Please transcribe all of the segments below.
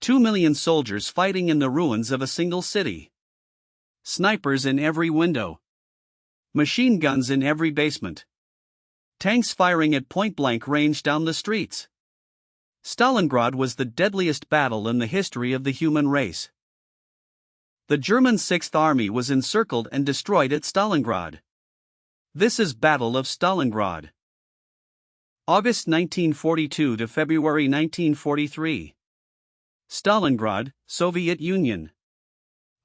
2 million soldiers fighting in the ruins of a single city. Snipers in every window. Machine guns in every basement. Tanks firing at point-blank range down the streets. Stalingrad was the deadliest battle in the history of the human race. The German Sixth Army was encircled and destroyed at Stalingrad. This is Battle of Stalingrad. August 1942 to February 1943. Stalingrad, Soviet Union.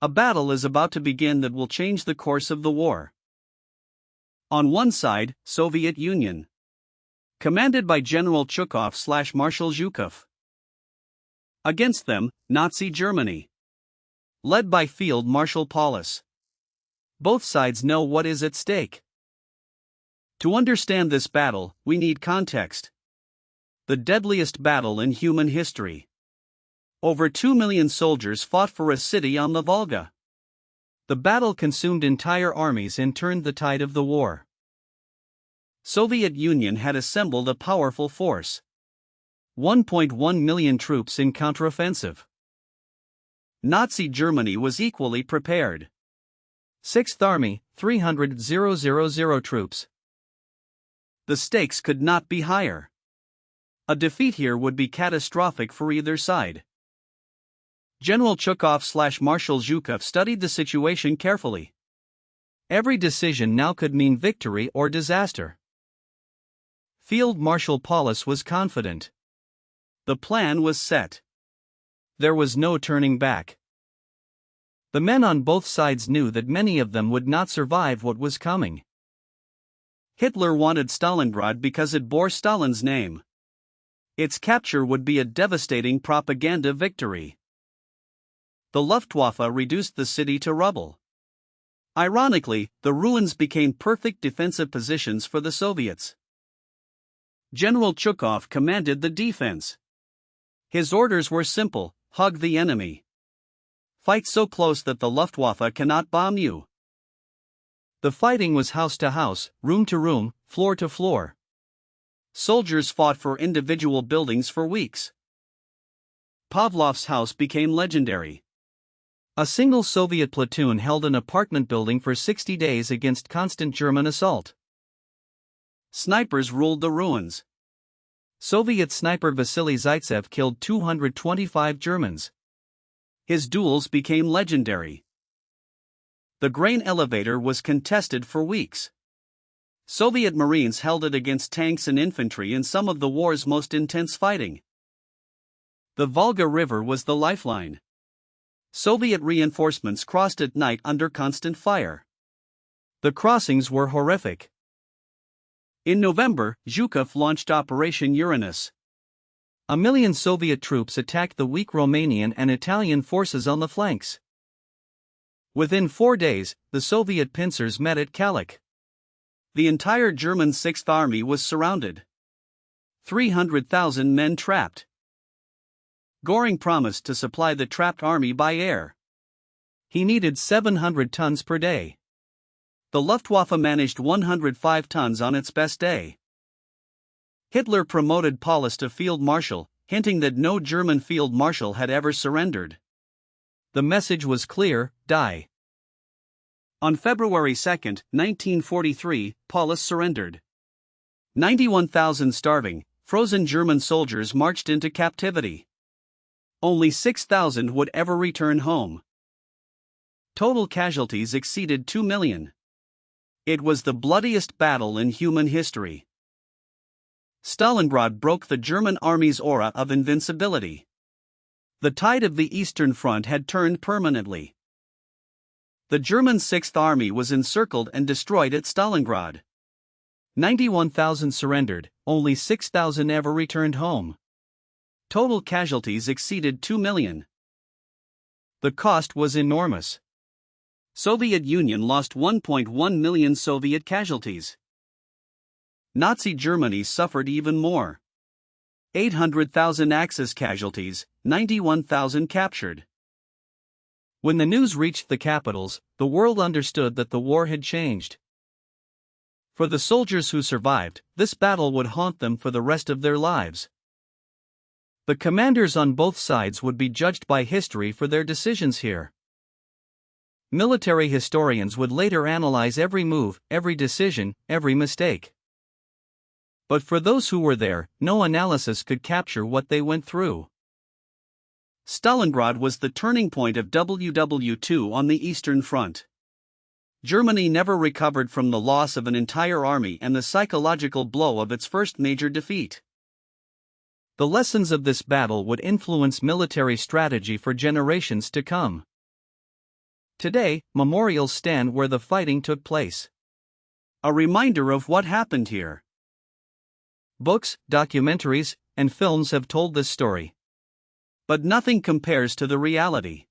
A battle is about to begin that will change the course of the war. On one side, Soviet Union. Commanded by General Chukov/Marshal Zhukov. Against them, Nazi Germany. Led by Field Marshal Paulus. Both sides know what is at stake. To understand this battle, we need context. The deadliest battle in human history. Over 2 million soldiers fought for a city on the Volga. The battle consumed entire armies and turned the tide of the war. Soviet Union had assembled a powerful force. 1.1 million troops in counteroffensive. Nazi Germany was equally prepared. Sixth Army, 300,000 troops. The stakes could not be higher. A defeat here would be catastrophic for either side. General Chukov/Marshal Zhukov studied the situation carefully. Every decision now could mean victory or disaster. Field Marshal Paulus was confident. The plan was set. There was no turning back. The men on both sides knew that many of them would not survive what was coming. Hitler wanted Stalingrad because it bore Stalin's name. Its capture would be a devastating propaganda victory. The Luftwaffe reduced the city to rubble. Ironically, the ruins became perfect defensive positions for the Soviets. General Chukov commanded the defense. His orders were simple: hug the enemy. Fight so close that the Luftwaffe cannot bomb you. The fighting was house to house, room to room, floor to floor. Soldiers fought for individual buildings for weeks. Pavlov's house became legendary. A single Soviet platoon held an apartment building for 60 days against constant German assault. Snipers ruled the ruins. Soviet sniper Vasily Zaitsev killed 225 Germans. His duels became legendary. The grain elevator was contested for weeks. Soviet Marines held it against tanks and infantry in some of the war's most intense fighting. The Volga River was the lifeline. Soviet reinforcements crossed at night under constant fire. The crossings were horrific. In November, Zhukov launched Operation Uranus. 1 million Soviet troops attacked the weak Romanian and Italian forces on the flanks. Within 4 days, the Soviet pincers met at Kalach. The entire German Sixth Army was surrounded. 300,000 men trapped. Göring promised to supply the trapped army by air. He needed 700 tons per day. The Luftwaffe managed 105 tons on its best day. Hitler promoted Paulus to field marshal, hinting that no German field marshal had ever surrendered. The message was clear: die. On February 2, 1943, Paulus surrendered. 91,000 starving, frozen German soldiers marched into captivity. Only 6,000 would ever return home. Total casualties exceeded 2 million. It was the bloodiest battle in human history. Stalingrad broke the German army's aura of invincibility. The tide of the Eastern Front had turned permanently. The German Sixth Army was encircled and destroyed at Stalingrad. 91,000 surrendered, only 6,000 ever returned home. Total casualties exceeded 2 million. The cost was enormous. Soviet Union lost 1.1 million Soviet casualties. Nazi Germany suffered even more. 800,000 Axis casualties, 91,000 captured. When the news reached the capitals, the world understood that the war had changed. For the soldiers who survived, this battle would haunt them for the rest of their lives. The commanders on both sides would be judged by history for their decisions here. Military historians would later analyze every move, every decision, every mistake. But for those who were there, no analysis could capture what they went through. Stalingrad was the turning point of WW II on the Eastern Front. Germany never recovered from the loss of an entire army and the psychological blow of its first major defeat. The lessons of this battle would influence military strategy for generations to come. Today, memorials stand where the fighting took place. A reminder of what happened here. Books, documentaries, and films have told this story. But nothing compares to the reality.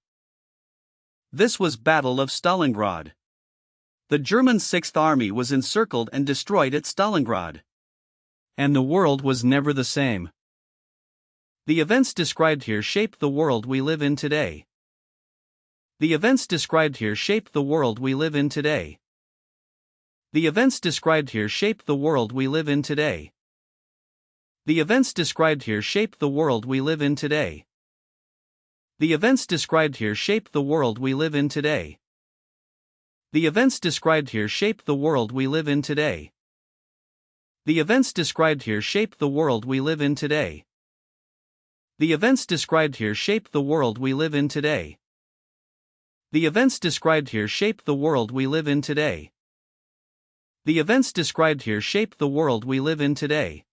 This was Battle of Stalingrad. The German Sixth Army was encircled and destroyed at Stalingrad. And the world was never the same. The events described here shaped the world we live in today. The events described here shaped the world we live in today. The events described here shaped the world we live in today. The events described here shaped the world we live in today. The events described here shaped the world we live in today. The events described here shaped the world we live in today. The events described here shaped the world we live in today. The events described here shaped the world we live in today. The events described here shape the world we live in today. The events described here shape the world we live in today.